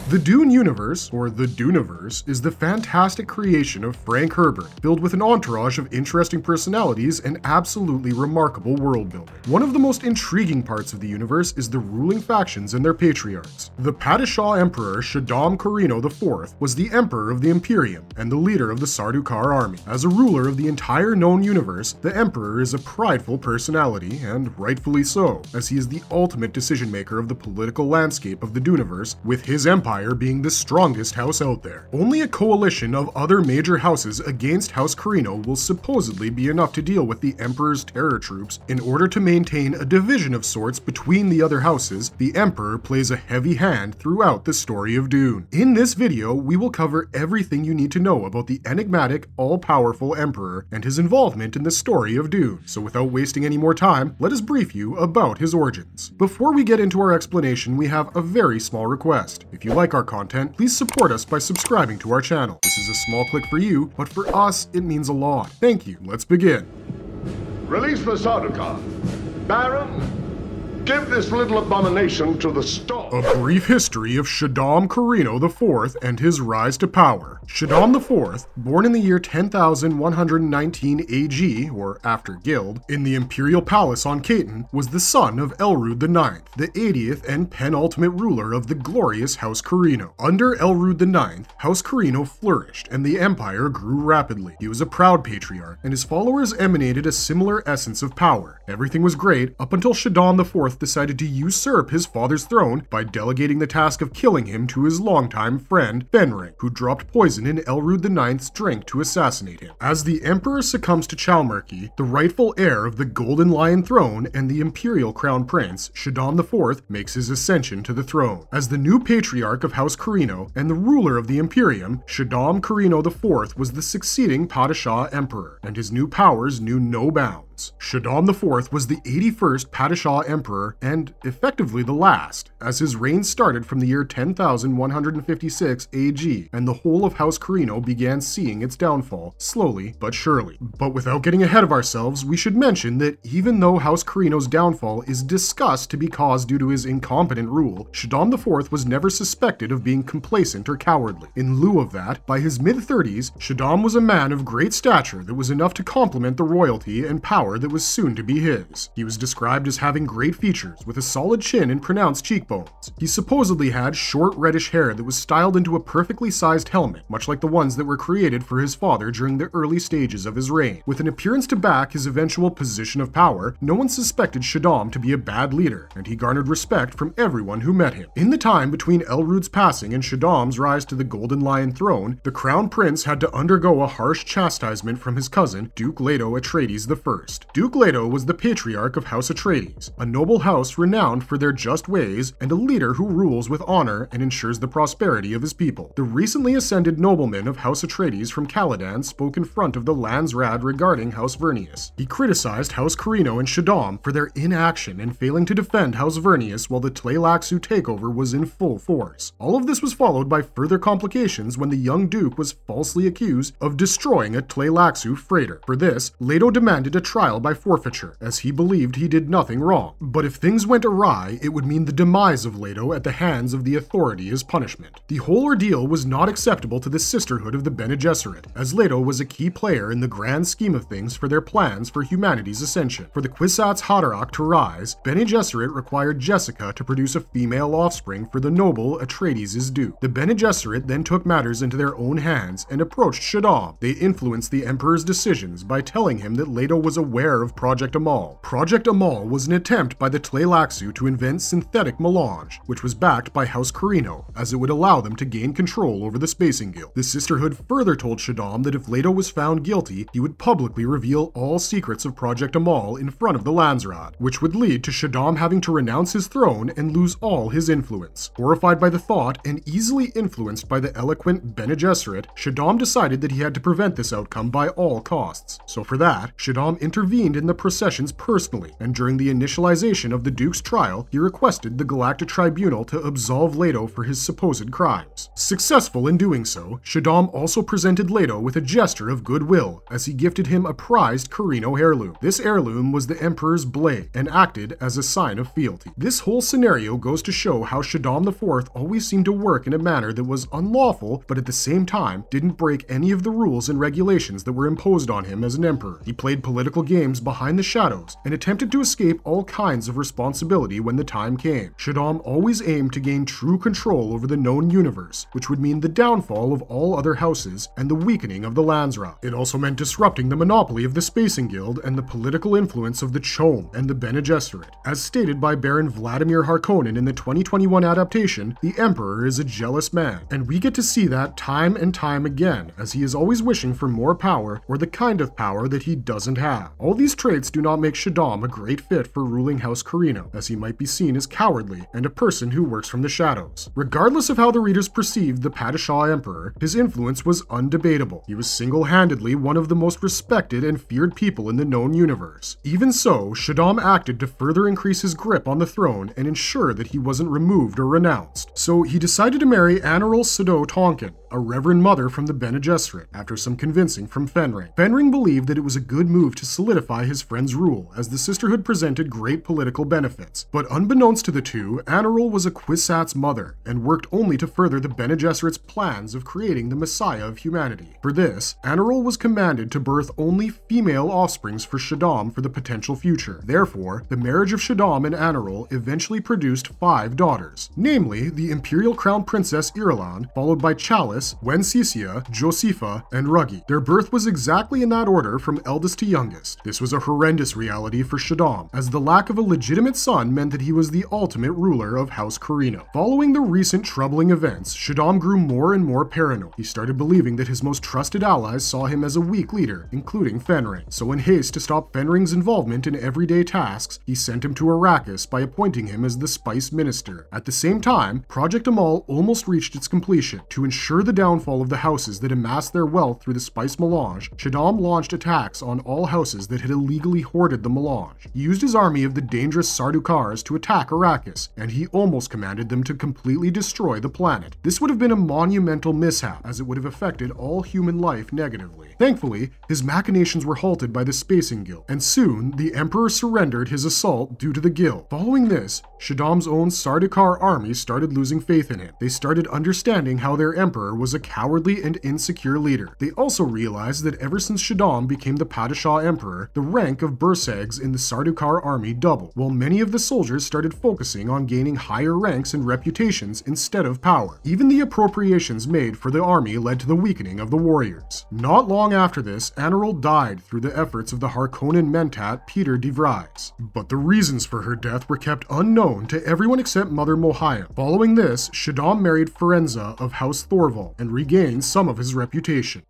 The Dune universe, or the Duneverse, is the fantastic creation of Frank Herbert, filled with an entourage of interesting personalities and absolutely remarkable world building. One of the most intriguing parts of the universe is the ruling factions and their patriarchs. The Padishah Emperor Shaddam IV was the Emperor of the Imperium and the leader of the Sardaukar army. As a ruler of the entire known universe, the Emperor is a prideful personality, and rightfully so, as he is the ultimate decision maker of the political landscape of the Duneverse, with his empire being the strongest house out there. Only a coalition of other major houses against House Carino will supposedly be enough to deal with the Emperor's terror troops. In order to maintain a division of sorts between the other houses, the Emperor plays a heavy hand throughout the story of Dune. In this video, we will cover everything you need to know about the enigmatic, all-powerful Emperor and his involvement in the story of Dune. So without wasting any more time, let us brief you about his origins. Before we get into our explanation, we have a very small request. If you like our content, please support us by subscribing to our channel. This is a small click for you, but for us, it means a lot. Thank you. Let's begin. Release the Sardaukar. Baron, give this little abomination to the storm. A brief history of Shaddam Carino IV and his rise to power. Shaddam IV, born in the year 10,119 AG, or after Guild, in the Imperial Palace on Caton, was the son of Elrud IX, the 80th and penultimate ruler of the glorious House Carino. Under Elrud IX, House Carino flourished and the empire grew rapidly. He was a proud patriarch, and his followers emanated a similar essence of power. Everything was great up until Shaddam IV decided to usurp his father's throne by delegating the task of killing him to his longtime friend, Benring, who dropped poison in Elrud IX's drink to assassinate him. As the Emperor succumbs to Chalmerky, the rightful heir of the Golden Lion throne and the Imperial Crown Prince, Shaddam IV makes his ascension to the throne. As the new patriarch of House Carino and the ruler of the Imperium, Shaddam Carino IV was the succeeding Padishah Emperor, and his new powers knew no bounds. Shaddam IV was the 81st Padishah Emperor and effectively the last, as his reign started from the year 10,156 AG, and the whole of House Carino began seeing its downfall, slowly but surely. But without getting ahead of ourselves, we should mention that even though House Carino's downfall is discussed to be caused due to his incompetent rule, Shaddam IV was never suspected of being complacent or cowardly. In lieu of that, by his mid-30s, Shaddam was a man of great stature that was enough to complement the royalty and power that was soon to be his. He was described as having great features, with a solid chin and pronounced cheekbones. He supposedly had short reddish hair that was styled into a perfectly sized helmet, much like the ones that were created for his father during the early stages of his reign. With an appearance to back his eventual position of power, no one suspected Shaddam to be a bad leader, and he garnered respect from everyone who met him. In the time between Elrud's passing and Shaddam's rise to the Golden Lion throne, the Crown Prince had to undergo a harsh chastisement from his cousin, Duke Leto Atreides I. Duke Leto was the patriarch of House Atreides, a noble house renowned for their just ways and a leader who rules with honor and ensures the prosperity of his people. The recently ascended nobleman of House Atreides from Caladan spoke in front of the Landsraad regarding House Vernius. He criticized House Carino and Shaddam for their inaction and failing to defend House Vernius while the Tleilaxu takeover was in full force. All of this was followed by further complications when the young Duke was falsely accused of destroying a Tleilaxu freighter. For this, Leto demanded a trial by forfeiture, as he believed he did nothing wrong. But if things went awry, it would mean the demise of Leto at the hands of the authority as punishment. The whole ordeal was not acceptable to the Sisterhood of the Bene Gesserit, as Leto was a key player in the grand scheme of things for their plans for humanity's ascension. For the Kwisatz Haderach to rise, Bene Gesserit required Jessica to produce a female offspring for the noble Atreides' Duke. The Bene Gesserit then took matters into their own hands and approached Shaddam. They influenced the Emperor's decisions by telling him that Leto was aware of Project Amal. Project Amal was an attempt by the Tleilaxu to invent synthetic melange, which was backed by House Carino, as it would allow them to gain control over the Spacing Guild. The Sisterhood further told Shaddam that if Leto was found guilty, he would publicly reveal all secrets of Project Amal in front of the Landsraad, which would lead to Shaddam having to renounce his throne and lose all his influence. Horrified by the thought and easily influenced by the eloquent Bene Gesserit, Shaddam decided that he had to prevent this outcome by all costs. So for that, Shaddam intervened intervened in the processions personally, and during the initialization of the Duke's trial, he requested the Galactic Tribunal to absolve Leto for his supposed crimes. Successful in doing so, Shaddam also presented Leto with a gesture of goodwill, as he gifted him a prized Carino heirloom. This heirloom was the Emperor's blade, and acted as a sign of fealty. This whole scenario goes to show how Shaddam IV always seemed to work in a manner that was unlawful, but at the same time didn't break any of the rules and regulations that were imposed on him as an emperor. He played political games behind the shadows and attempted to escape all kinds of responsibility when the time came. Shaddam always aimed to gain true control over the known universe, which would mean the downfall of all other houses and the weakening of the Landsraad. It also meant disrupting the monopoly of the Spacing Guild and the political influence of the Chom and the Bene Gesserit. As stated by Baron Vladimir Harkonnen in the 2021 adaptation, the Emperor is a jealous man, and we get to see that time and time again, as he is always wishing for more power or the kind of power that he doesn't have. All these traits do not make Shaddam a great fit for ruling House Carino, as he might be seen as cowardly and a person who works from the shadows. Regardless of how the readers perceived the Padishah Emperor, his influence was undebatable. He was single-handedly one of the most respected and feared people in the known universe. Even so, Shaddam acted to further increase his grip on the throne and ensure that he wasn't removed or renounced. So he decided to marry Anarol Sado Tonkin, a reverend mother from the Bene Gesserit, after some convincing from Fenring. Fenring believed that it was a good move to solidify his friend's rule, as the sisterhood presented great political benefits. But unbeknownst to the two, Anarol was a Kwisatz mother, and worked only to further the Bene Gesserit's plans of creating the Messiah of humanity. For this, Anarol was commanded to birth only female offsprings for Shaddam for the potential future. Therefore, the marriage of Shaddam and Anarol eventually produced 5 daughters, namely the Imperial Crown Princess Irulan, followed by Chalice, Wencesia, Josepha, and Ruggi. Their birth was exactly in that order from eldest to youngest. This was a horrendous reality for Shaddam, as the lack of a legitimate son meant that he was the ultimate ruler of House Carino. Following the recent troubling events, Shaddam grew more and more paranoid. He started believing that his most trusted allies saw him as a weak leader, including Fenring. So in haste to stop Fenring's involvement in everyday tasks, he sent him to Arrakis by appointing him as the Spice Minister. At the same time, Project Amal almost reached its completion. To ensure the downfall of the houses that amassed their wealth through the spice melange, Shaddam launched attacks on all houses that had illegally hoarded the melange. He used his army of the dangerous Sardaukars to attack Arrakis, and he almost commanded them to completely destroy the planet. This would have been a monumental mishap, as it would have affected all human life negatively. Thankfully, his machinations were halted by the Spacing Guild, and soon the Emperor surrendered his assault due to the Guild. Following this, Shaddam's own Sardaukar army started losing faith in him. They started understanding how their Emperor was a cowardly and insecure leader. They also realized that ever since Shaddam became the Padishah Emperor, the rank of Bursags in the Sardaukar army doubled, while many of the soldiers started focusing on gaining higher ranks and reputations instead of power. Even the appropriations made for the army led to the weakening of the warriors. Not long after this, Anarol died through the efforts of the Harkonnen Mentat Peter de Vries, but the reasons for her death were kept unknown to everyone except Mother Mohayim. Following this, Shaddam married Ferenza of House Thorvald and regained some of his reputation.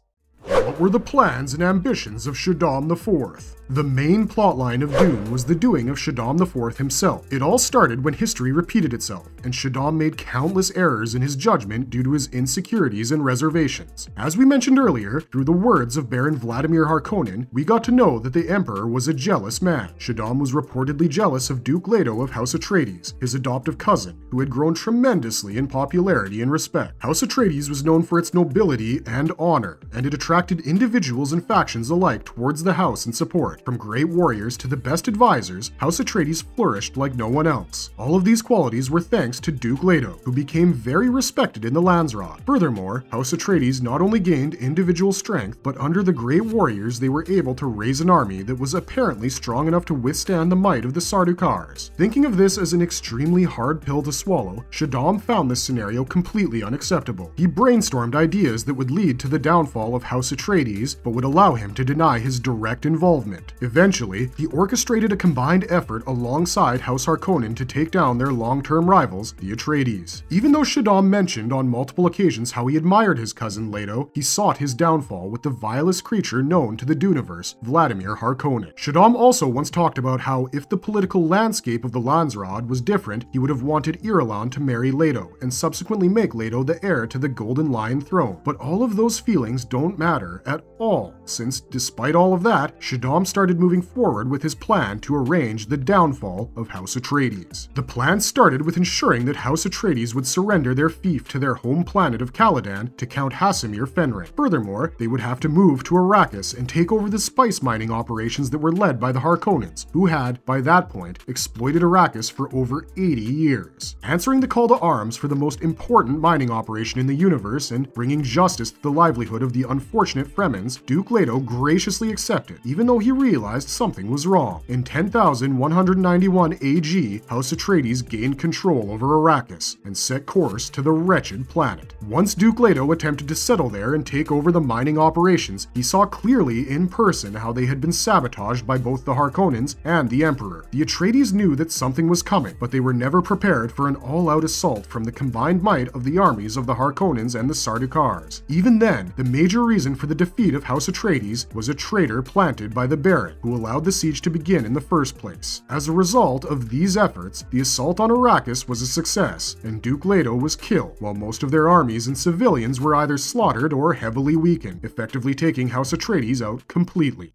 What were the plans and ambitions of Shaddam IV? The main plotline of Dune was the doing of Shaddam IV himself. It all started when history repeated itself, and Shaddam made countless errors in his judgment due to his insecurities and reservations. As we mentioned earlier, through the words of Baron Vladimir Harkonnen, we got to know that the Emperor was a jealous man. Shaddam was reportedly jealous of Duke Leto of House Atreides, his adoptive cousin, who had grown tremendously in popularity and respect. House Atreides was known for its nobility and honor, and it attracted individuals and factions alike towards the house and support. From great warriors to the best advisors, House Atreides flourished like no one else. All of these qualities were thanks to Duke Leto, who became very respected in the Landsraad. Furthermore, House Atreides not only gained individual strength, but under the great warriors they were able to raise an army that was apparently strong enough to withstand the might of the Sardaukars. Thinking of this as an extremely hard pill to swallow, Shaddam found this scenario completely unacceptable. He brainstormed ideas that would lead to the downfall of House Atreides, but would allow him to deny his direct involvement. Eventually, he orchestrated a combined effort alongside House Harkonnen to take down their long-term rivals, the Atreides. Even though Shaddam mentioned on multiple occasions how he admired his cousin Leto, he sought his downfall with the vilest creature known to the Duneverse, Vladimir Harkonnen. Shaddam also once talked about how if the political landscape of the Landsraad was different, he would have wanted Irulan to marry Leto, and subsequently make Leto the heir to the Golden Lion throne. But all of those feelings don't matter, at all, since despite all of that, Shaddam started moving forward with his plan to arrange the downfall of House Atreides. The plan started with ensuring that House Atreides would surrender their fief to their home planet of Caladan to Count Hasimir Fenring. Furthermore, they would have to move to Arrakis and take over the spice mining operations that were led by the Harkonnens, who had, by that point, exploited Arrakis for over 80 years. Answering the call to arms for the most important mining operation in the universe and bringing justice to the livelihood of the unfortunate Fremens, Duke Leto graciously accepted, even though he realized something was wrong. In 10,191 AG, House Atreides gained control over Arrakis and set course to the wretched planet. Once Duke Leto attempted to settle there and take over the mining operations, he saw clearly in person how they had been sabotaged by both the Harkonnens and the Emperor. The Atreides knew that something was coming, but they were never prepared for an all-out assault from the combined might of the armies of the Harkonnens and the Sardaukars. Even then, the major reason for the defeat of House Atreides was a traitor planted by the Baron, who allowed the siege to begin in the first place. As a result of these efforts, the assault on Arrakis was a success, and Duke Leto was killed, while most of their armies and civilians were either slaughtered or heavily weakened, effectively taking House Atreides out completely.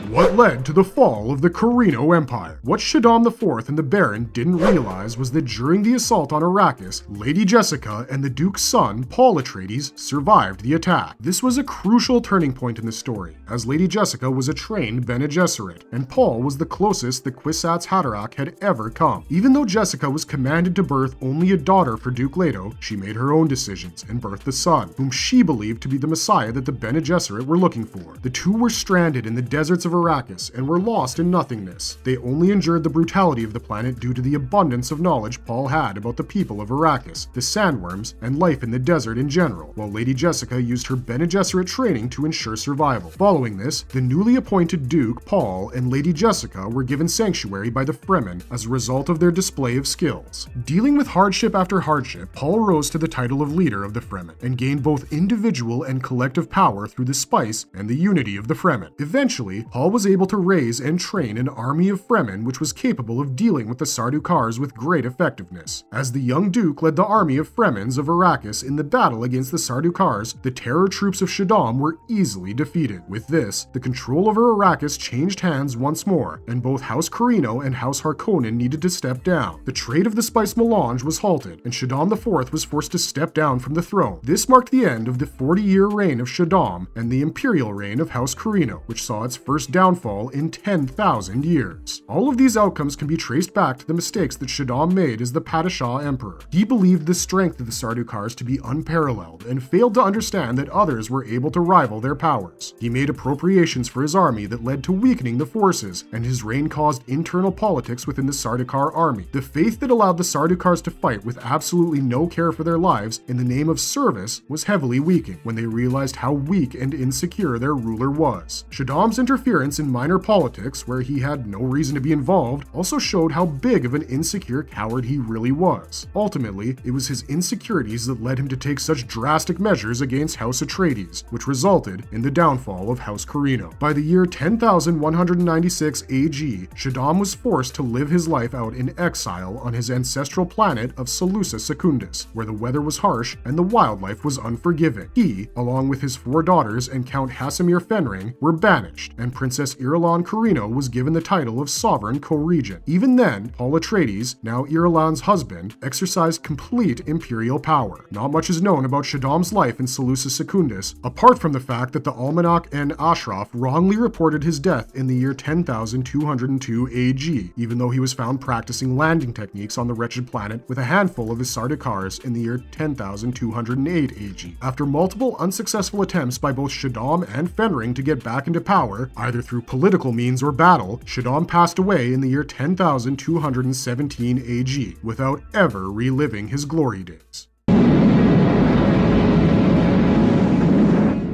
What led to the fall of the Carino Empire? What Shaddam IV and the Baron didn't realize was that during the assault on Arrakis, Lady Jessica and the Duke's son, Paul Atreides, survived the attack. This was a crucial turning point in the story, as Lady Jessica was a trained Bene Gesserit, and Paul was the closest the Kwisatz Haderach had ever come. Even though Jessica was commanded to birth only a daughter for Duke Leto, she made her own decisions and birthed a son, whom she believed to be the Messiah that the Bene Gesserit were looking for. The two were stranded in the deserts of Arrakis and were lost in nothingness. They only endured the brutality of the planet due to the abundance of knowledge Paul had about the people of Arrakis, the sandworms, and life in the desert in general, while Lady Jessica used her Bene Gesserit training to ensure survival. Following this, the newly appointed Duke, Paul, and Lady Jessica were given sanctuary by the Fremen as a result of their display of skills. Dealing with hardship after hardship, Paul rose to the title of leader of the Fremen, and gained both individual and collective power through the spice and the unity of the Fremen. Eventually, Paul was able to raise and train an army of Fremen which was capable of dealing with the Sardaukars with great effectiveness. As the young Duke led the army of Fremens of Arrakis in the battle against the Sardaukars, the terror troops of Shaddam were easily defeated. With this, the control over Arrakis changed hands once more, and both House Carino and House Harkonnen needed to step down. The trade of the spice melange was halted, and Shaddam IV was forced to step down from the throne. This marked the end of the 40-year reign of Shaddam and the imperial reign of House Carino, which saw its first downfall in 10,000 years. All of these outcomes can be traced back to the mistakes that Shaddam made as the Padishah Emperor. He believed the strength of the Sardaukars to be unparalleled and failed to understand that others were able to rival their powers. He made appropriations for his army that led to weakening the forces, and his reign caused internal politics within the Sardaukar army. The faith that allowed the Sardaukars to fight with absolutely no care for their lives in the name of service was heavily weakened when they realized how weak and insecure their ruler was. Shaddam's interference in minor politics, where he had no reason to be involved, also showed how big of an insecure coward he really was. Ultimately, it was his insecurities that led him to take such drastic measures against House Atreides, which resulted in the downfall of House Carino. By the year 10,196 AG, Shaddam was forced to live his life out in exile on his ancestral planet of Salusa Secundus, where the weather was harsh and the wildlife was unforgiving. He, along with his 4 daughters and Count Hasimir Fenring, were banished, and Princess Irulan Carino was given the title of sovereign co-regent. Even then, Paul Atreides, now Irulan's husband, exercised complete imperial power. Not much is known about Shaddam's life in Salusa Secundus, apart from the fact that the Almanac and Ashraf wrongly reported his death in the year 10,202 AG, even though he was found practicing landing techniques on the wretched planet with a handful of his Sardaukars in the year 10,208 AG. After multiple unsuccessful attempts by both Shaddam and Fenring to get back into power, either through political means or battle, Shaddam passed away in the year 10,217 AG, without ever reliving his glory days.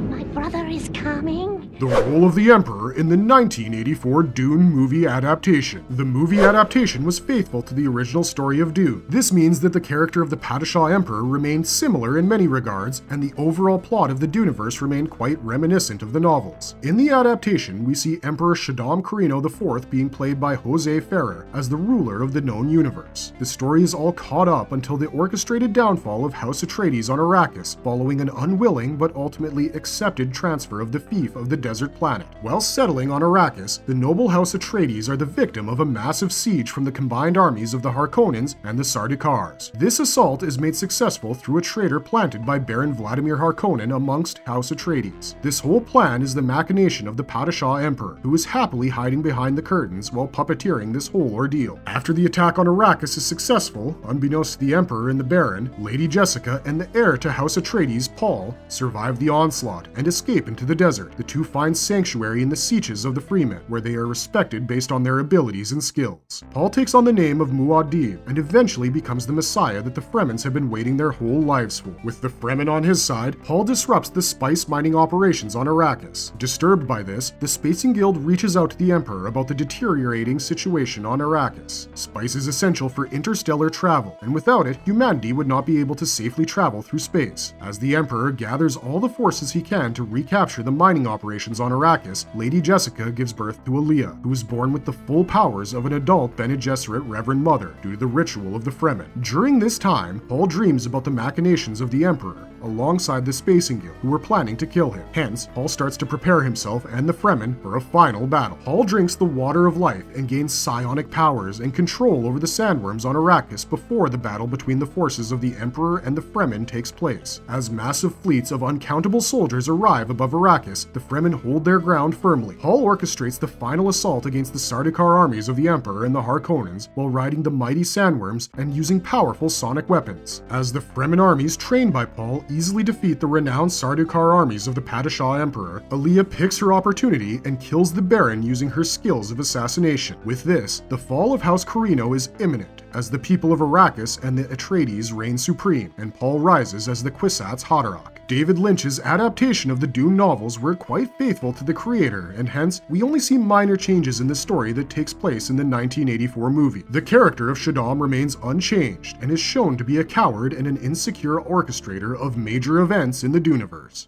My brother is coming. The role of the Emperor in the 1984 Dune movie adaptation. The movie adaptation was faithful to the original story of Dune. This means that the character of the Padishah Emperor remained similar in many regards, and the overall plot of the Duneverse remained quite reminiscent of the novels. In the adaptation, we see Emperor Shaddam Carino IV being played by Jose Ferrer as the ruler of the known universe. The story is all caught up until the orchestrated downfall of House Atreides on Arrakis, following an unwilling but ultimately accepted transfer of the fief of the desert planet. While settling on Arrakis, the noble House Atreides are the victim of a massive siege from the combined armies of the Harkonnens and the Sardaukars. This assault is made successful through a traitor planted by Baron Vladimir Harkonnen amongst House Atreides. This whole plan is the machination of the Padishah Emperor, who is happily hiding behind the curtains while puppeteering this whole ordeal. After the attack on Arrakis is successful, unbeknownst to the Emperor and the Baron, Lady Jessica and the heir to House Atreides, Paul, survive the onslaught and escape into the desert. The two find sanctuary in the Sieches of the Freemen, where they are respected based on their abilities and skills. Paul takes on the name of Muad'Dib and eventually becomes the Messiah that the Fremens have been waiting their whole lives for. With the Fremen on his side, Paul disrupts the spice mining operations on Arrakis. Disturbed by this, the Spacing Guild reaches out to the Emperor about the deteriorating situation on Arrakis. Spice is essential for interstellar travel, and without it, humanity would not be able to safely travel through space. As the Emperor gathers all the forces he can to recapture the mining operations on Arrakis, Lady Jessica gives birth to Aaliyah, who is born with the full powers of an adult Bene Gesserit Reverend Mother due to the ritual of the Fremen. During this time, Paul dreams about the machinations of the Emperor, alongside the Spacing Guild, who were planning to kill him. Hence, Paul starts to prepare himself and the Fremen for a final battle. Paul drinks the water of life and gains psionic powers and control over the sandworms on Arrakis before the battle between the forces of the Emperor and the Fremen takes place. As massive fleets of uncountable soldiers arrive above Arrakis, the Fremen hold their ground firmly. Paul orchestrates the final assault against the Sardaukar armies of the Emperor and the Harkonnens while riding the mighty sandworms and using powerful sonic weapons. As the Fremen armies trained by Paul easily defeat the renowned Sardaukar armies of the Padishah Emperor, Aaliyah picks her opportunity and kills the Baron using her skills of assassination. With this, the fall of House Carino is imminent, as the people of Arrakis and the Atreides reign supreme, and Paul rises as the Kwisatz Haderach. David Lynch's adaptation of the Dune novels were quite faithful to the creator, and hence, we only see minor changes in the story that takes place in the 1984 movie. The character of Shaddam remains unchanged, and is shown to be a coward and an insecure orchestrator of major events in the Duneverse.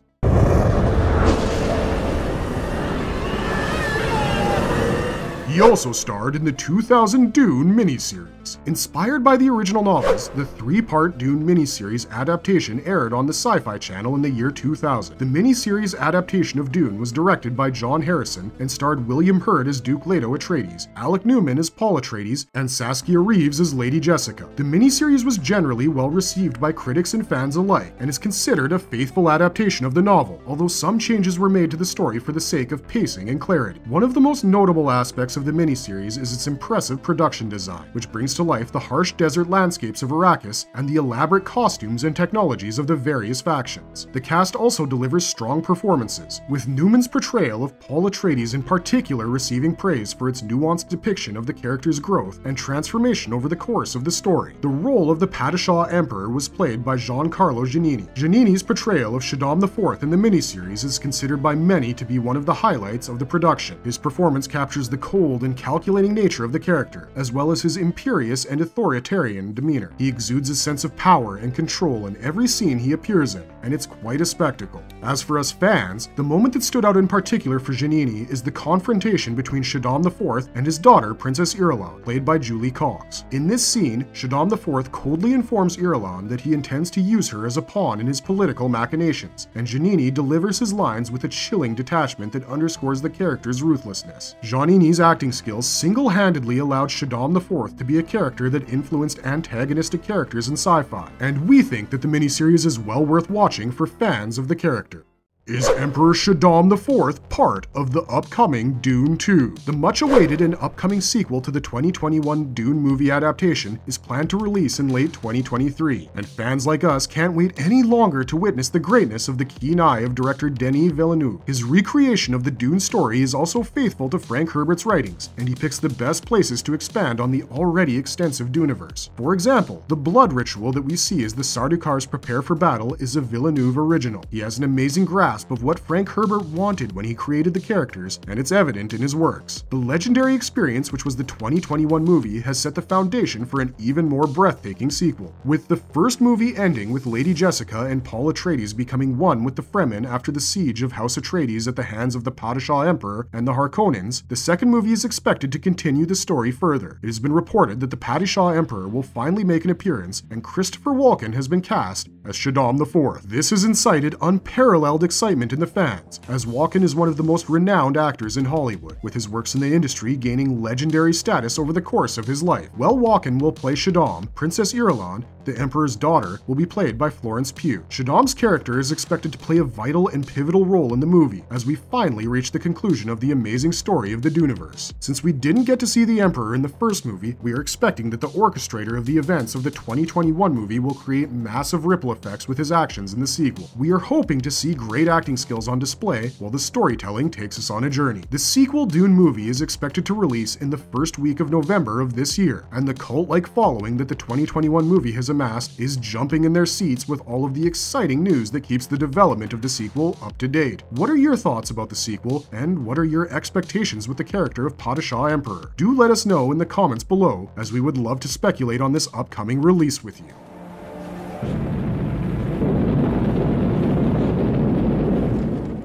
He also starred in the 2000 Dune miniseries. Inspired by the original novels, the three-part Dune miniseries adaptation aired on the Sci-Fi Channel in the year 2000. The miniseries adaptation of Dune was directed by John Harrison and starred William Hurt as Duke Leto Atreides, Alec Newman as Paul Atreides, and Saskia Reeves as Lady Jessica. The miniseries was generally well received by critics and fans alike, and is considered a faithful adaptation of the novel, although some changes were made to the story for the sake of pacing and clarity. One of the most notable aspects of the miniseries is its impressive production design, which brings to life the harsh desert landscapes of Arrakis and the elaborate costumes and technologies of the various factions. The cast also delivers strong performances, with Newman's portrayal of Paul Atreides in particular receiving praise for its nuanced depiction of the character's growth and transformation over the course of the story. The role of the Padishah Emperor was played by Giancarlo Giannini. Giannini's portrayal of Shaddam IV in the miniseries is considered by many to be one of the highlights of the production. His performance captures the cold and calculating nature of the character, as well as his imperious and authoritarian demeanor. He exudes a sense of power and control in every scene he appears in, and it's quite a spectacle. As for us fans, the moment that stood out in particular for Giannini is the confrontation between Shaddam IV and his daughter, Princess Irulan, played by Julie Cox. In this scene, Shaddam IV coldly informs Irulan that he intends to use her as a pawn in his political machinations, and Giannini delivers his lines with a chilling detachment that underscores the character's ruthlessness. Giannini's acting skills single-handedly allowed Shaddam IV to be a character that influenced antagonistic characters in sci-fi, and we think that the miniseries is well worth watching for fans of the character. Is Emperor Shaddam IV part of the upcoming Dune 2? The much-awaited and upcoming sequel to the 2021 Dune movie adaptation is planned to release in late 2023, and fans like us can't wait any longer to witness the greatness of the keen eye of director Denis Villeneuve. His recreation of the Dune story is also faithful to Frank Herbert's writings, and he picks the best places to expand on the already extensive Duneverse. For example, the blood ritual that we see as the Sardaukars prepare for battle is a Villeneuve original. He has an amazing grasp grasp of what Frank Herbert wanted when he created the characters, and it's evident in his works. The legendary experience, which was the 2021 movie, has set the foundation for an even more breathtaking sequel. With the first movie ending with Lady Jessica and Paul Atreides becoming one with the Fremen after the siege of House Atreides at the hands of the Padishah Emperor and the Harkonnens, the second movie is expected to continue the story further. It has been reported that the Padishah Emperor will finally make an appearance, and Christopher Walken has been cast as Shaddam IV. This has incited unparalleled excitement in the fans, as Walken is one of the most renowned actors in Hollywood, with his works in the industry gaining legendary status over the course of his life. While Walken will play Shaddam, Princess Irulan, the Emperor's daughter, will be played by Florence Pugh. Shaddam's character is expected to play a vital and pivotal role in the movie, as we finally reach the conclusion of the amazing story of the Duneverse. Since we didn't get to see the Emperor in the first movie, we are expecting that the orchestrator of the events of the 2021 movie will create massive ripple effects with his actions in the sequel. We are hoping to see great acting skills on display while the storytelling takes us on a journey. The sequel Dune movie is expected to release in the first week of November of this year, and the cult-like following that the 2021 movie has amassed is jumping in their seats with all of the exciting news that keeps the development of the sequel up to date. What are your thoughts about the sequel, and what are your expectations with the character of Padishah Emperor? Do let us know in the comments below, as we would love to speculate on this upcoming release with you.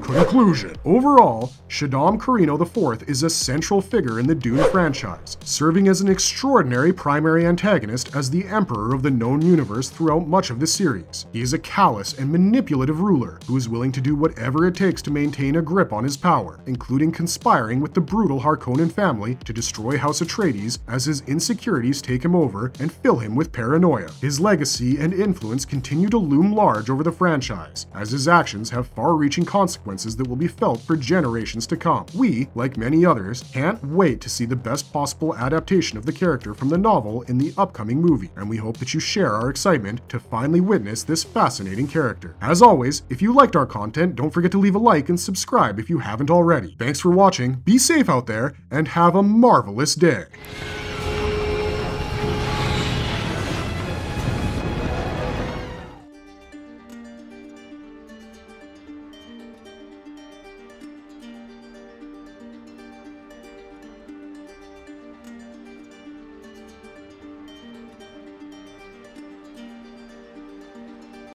Conclusion. Overall, Shaddam Carino IV is a central figure in the Dune franchise, serving as an extraordinary primary antagonist as the Emperor of the known universe throughout much of the series. He is a callous and manipulative ruler who is willing to do whatever it takes to maintain a grip on his power, including conspiring with the brutal Harkonnen family to destroy House Atreides as his insecurities take him over and fill him with paranoia. His legacy and influence continue to loom large over the franchise, as his actions have far-reaching consequences that will be felt for generations to come. We, like many others, can't wait to see the best possible adaptation of the character from the novel in the upcoming movie, and we hope that you share our excitement to finally witness this fascinating character. As always, if you liked our content, don't forget to leave a like and subscribe if you haven't already. Thanks for watching, be safe out there, and have a marvelous day.